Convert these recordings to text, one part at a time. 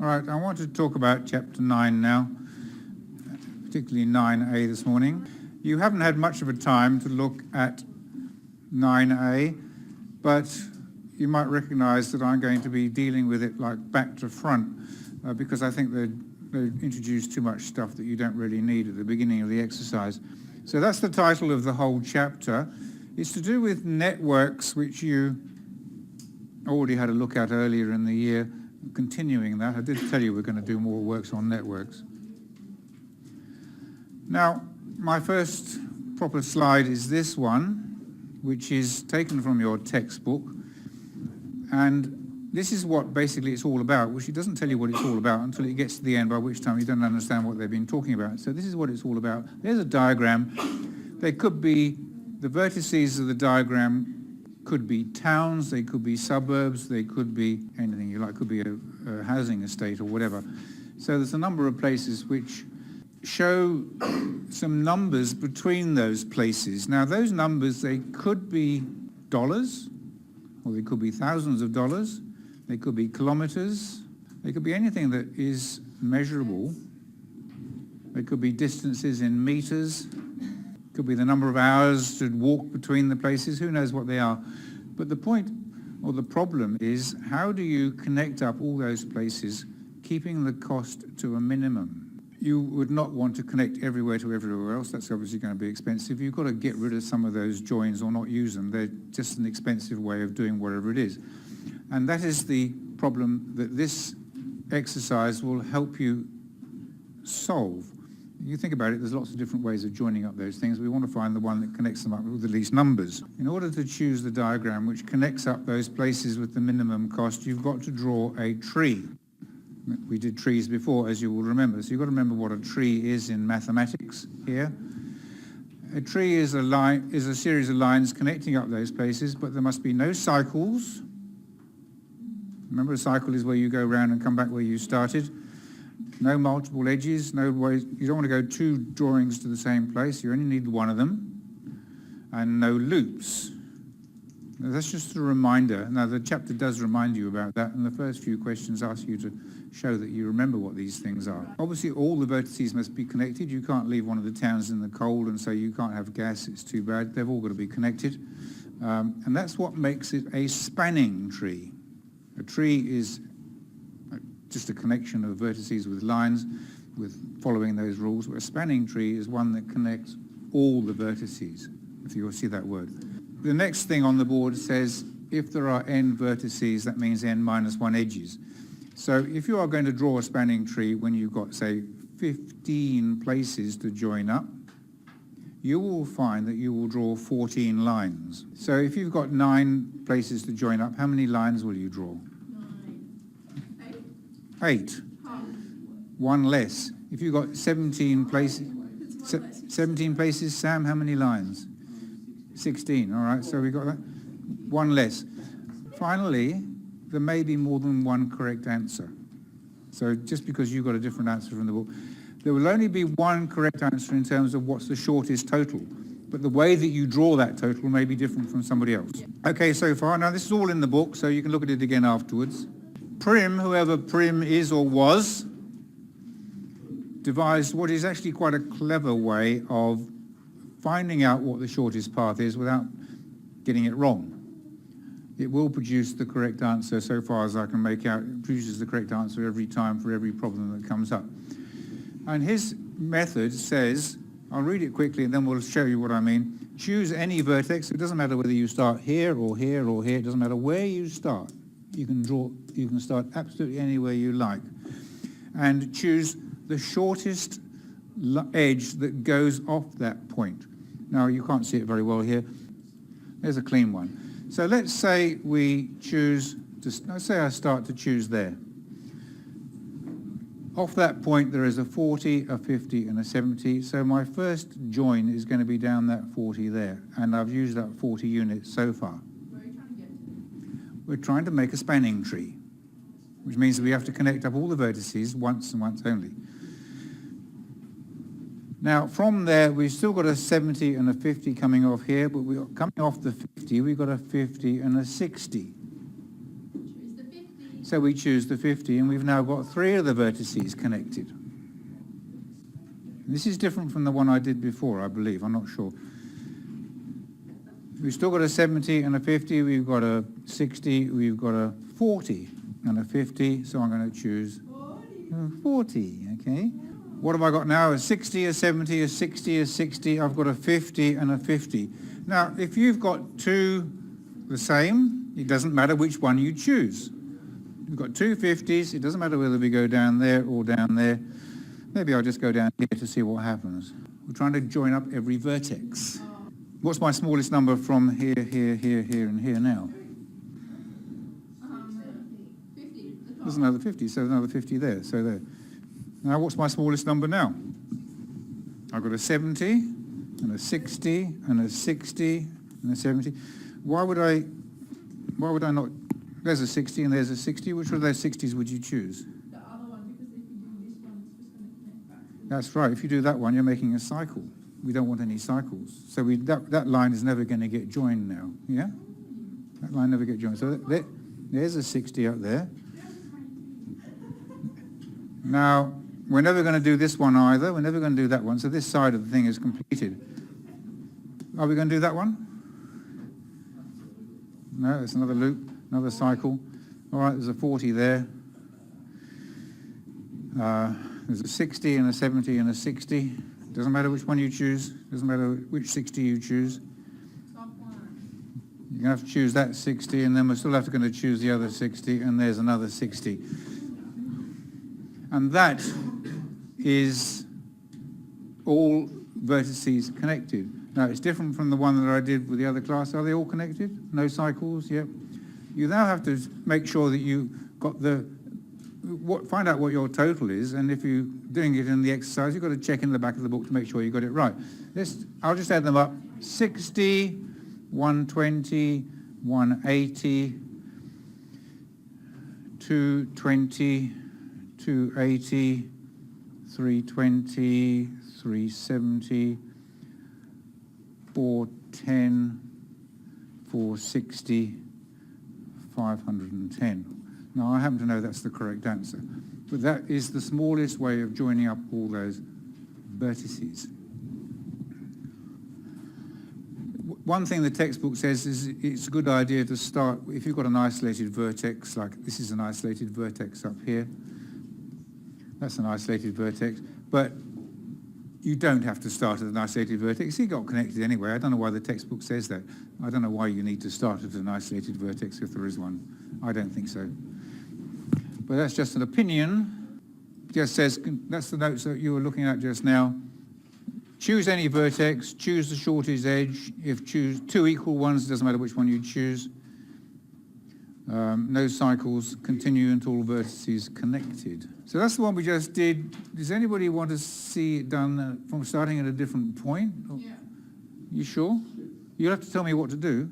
All right, I want to talk about chapter 9 now, particularly 9a this morning. You haven't had much of a time to look at 9a, but you might recognize that I'm going to be dealing with it like back to front because I think they introduce too much stuff that you don't really need at the beginning of the exercise. So that's the title of the whole chapter. It's to do with networks, which you already had a look at earlier in the year. Continuing that, I did tell you we're going to do more works on networks. Now, my first proper slide is this one, which is taken from your textbook. And this is what basically it's all about, which it doesn't tell you what it's all about until it gets to the end, by which time you don't understand what they've been talking about. So this is what it's all about. There's a diagram. They could be, the vertices of the diagram could be towns, they could be suburbs, they could be anything you like, could be a housing estate or whatever. So there's a number of places which show some numbers between those places. Now those numbers, they could be dollars, or they could be thousands of dollars, they could be kilometers, they could be anything that is measurable. They could be distances in meters, could be the number of hours to walk between the places, who knows what they are. But the point, or the problem is, how do you connect up all those places, keeping the cost to a minimum? You would not want to connect everywhere to everywhere else. That's obviously going to be expensive. You've got to get rid of some of those joins or not use them. They're just an expensive way of doing whatever it is. And that is the problem that this exercise will help you solve. You think about it, there's lots of different ways of joining up those things. We want to find the one that connects them up with the least numbers. In order to choose the diagram which connects up those places with the minimum cost, you've got to draw a tree. We did trees before, as you will remember. So you've got to remember what a tree is in mathematics here. A tree is a line, is a series of lines connecting up those places, but there must be no cycles. Remember, a cycle is where you go around and come back where you started. No multiple edges, no ways. You don't want to go two drawings to the same place. You only need one of them. And no loops. Now, that's just a reminder. Now, the chapter does remind you about that, and the first few questions ask you to show that you remember what these things are. Obviously, all the vertices must be connected. You can't leave one of the towns in the cold and say you can't have gas, it's too bad. They've all got to be connected. And that's what makes it a spanning tree. A tree is just a connection of vertices with lines, with following those rules. A spanning tree is one that connects all the vertices, if you'll see that word. The next thing on the board says, if there are n vertices, that means n minus 1 edges. So if you are going to draw a spanning tree when you've got, say, 15 places to join up, you will find that you will draw 14 lines. So if you've got 9 places to join up, how many lines will you draw? 8. One less. If you've got 17 places, 17 places, Sam, how many lines? 16, all right, so we got that. One less. Finally, there may be more than one correct answer. So just because you've got a different answer from the book, there will only be one correct answer in terms of what's the shortest total. But the way that you draw that total may be different from somebody else. Okay, so far. Now, this is all in the book, so you can look at it again afterwards. Prim, whoever Prim is or was, devised what is actually quite a clever way of finding out what the shortest path is without getting it wrong. It will produce the correct answer so far as I can make out. It produces the correct answer every time for every problem that comes up. And his method says, I'll read it quickly and then we'll show you what I mean. Choose any vertex. It doesn't matter whether you start here or here or here. It doesn't matter where you start. You can start absolutely anywhere you like. And choose the shortest edge that goes off that point. Now, you can't see it very well here. There's a clean one. So let's say we choose, let's say I start to choose there. Off that point, there is a 40, a 50, and a 70. So my first join is going to be down that 40 there. And I've used that 40 units so far. We're trying to make a spanning tree, which means that we have to connect up all the vertices once and once only. Now, from there, we've still got a 70 and a 50 coming off here, but coming off the 50, we've got a 50 and a 60. Choose the 50. So we choose the 50, and we've now got 3 of the vertices connected. This is different from the one I did before, I believe. I'm not sure. We've still got a 70 and a 50. We've got a 60. We've got a 40 and a 50. So I'm going to choose 40. Okay. What have I got now? A 60, a 70, a 60, a 60. I've got a 50 and a 50. Now, if you've got 2 the same, it doesn't matter which one you choose. We've got 2 50s. It doesn't matter whether we go down there or down there. Maybe I'll just go down here to see what happens. We're trying to join up every vertex. What's my smallest number from here, here, here, here, and here now? 50. There's another 50, so there's another 50 there, so there. Now, what's my smallest number now? I've got a 70, and a 60, and a 60, and a 70. Why would I not? There's a 60 and there's a 60. Which of those 60s would you choose? The other one, because if you do this one, it's just going to connect back. That's right. If you do that one, you're making a cycle. We don't want any cycles. So that line is never going to get joined now. Yeah? That line never gets joined. So there's a 60 up there. Now, we're never going to do this one either. We're never going to do that one. So this side of the thing is completed. Are we going to do that one? No, it's another loop, another cycle. All right, there's a 40 there. There's a 60 and a 70 and a 60. Doesn't matter which one you choose. Doesn't matter which 60 you choose. Top one. You're going to have to choose that 60, and then we're still going to choose the other 60, and there's another 60. And that is all vertices connected. Now, it's different from the one that I did with the other class. Are they all connected? No cycles? Yep. You now have to make sure that you got find out what your total is, and if you're doing it in the exercise, you've got to check in the back of the book to make sure you got it right. I'll just add them up. 60, 120, 180, 220, 280, 320, 370, 410, 460, 510. Now, I happen to know that's the correct answer, but that is the smallest way of joining up all those vertices. One thing the textbook says is it's a good idea to start, if you've got an isolated vertex, like this is an isolated vertex up here, that's an isolated vertex, but you don't have to start at an isolated vertex. It got connected anyway. I don't know why the textbook says that. I don't know why you need to start at an isolated vertex if there is one. I don't think so. But that's just an opinion. It just says, that's the notes that you were looking at just now. Choose any vertex, choose the shortest edge. If choose 2 equal ones, it doesn't matter which one you choose. No cycles, continue until all vertices connected. So that's the one we just did. Does anybody want to see it done from starting at a different point? Yeah. You sure? You'll have to tell me what to do.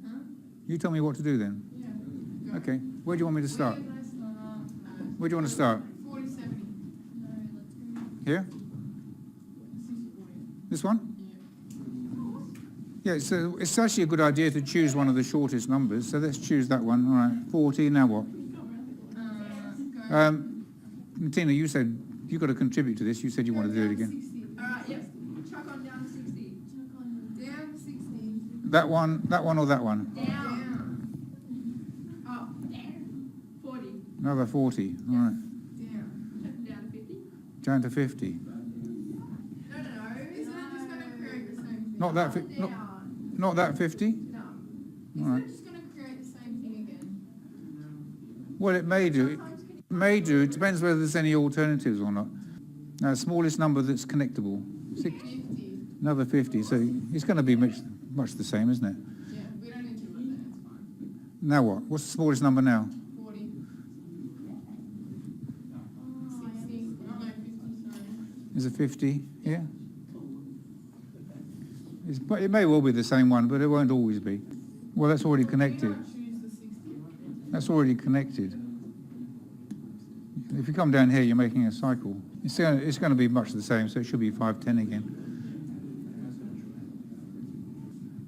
Huh? You tell me what to do then. Yeah. Go. Okay, where do you want me to start? Where do you want to start? 40, 70. No, let's go. Here? 60, 40. This one? Yeah. Yeah, so it's actually a good idea to choose one of the shortest numbers. So let's choose that one. All right, 40, now what? Go. Tina, you said you've got to contribute to this. You said you want to do it again. 60. All right, yes. Chuck on down to 60. Down to 60. That one or that one? Down. Up. Down. 40. Another 40. All right. Down. Down to 50. Down to 50. No. Isn't it just going to create the same thing? Not that Up and not, down. not that 50? No. All Isn't right. it just going to create the same thing again? Well, it may do. It may do. It depends whether there's any alternatives or not. Now, smallest number that's connectable. 50. Another 50. So it's going to be much the same, isn't it? Yeah, we don't need to put that, it's fine. Now what? What's the smallest number now? 40. 60. Oh, no, 50, sorry. Is it 50 here? But it may well be the same one, but it won't always be. Well, that's already connected. We might choose the 60. That's already connected. If you come down here, you're making a cycle. It's going to be much the same, so it should be 510 again.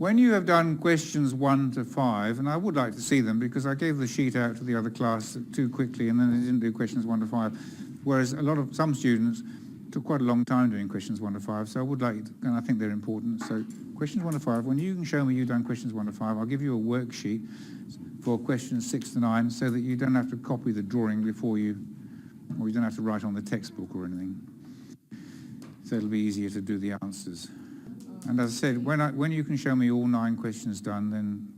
When you have done questions 1 to 5, and I would like to see them because I gave the sheet out to the other class too quickly and then they didn't do questions 1 to 5, whereas some students took quite a long time doing questions 1 to 5, so I would like, and I think they're important. So questions 1 to 5, when you can show me you've done questions 1 to 5, I'll give you a worksheet for questions 6 to 9 so that you don't have to copy the drawing before you, or you don't have to write on the textbook or anything. So it'll be easier to do the answers. And as I said, when you can show me all 9 questions done, then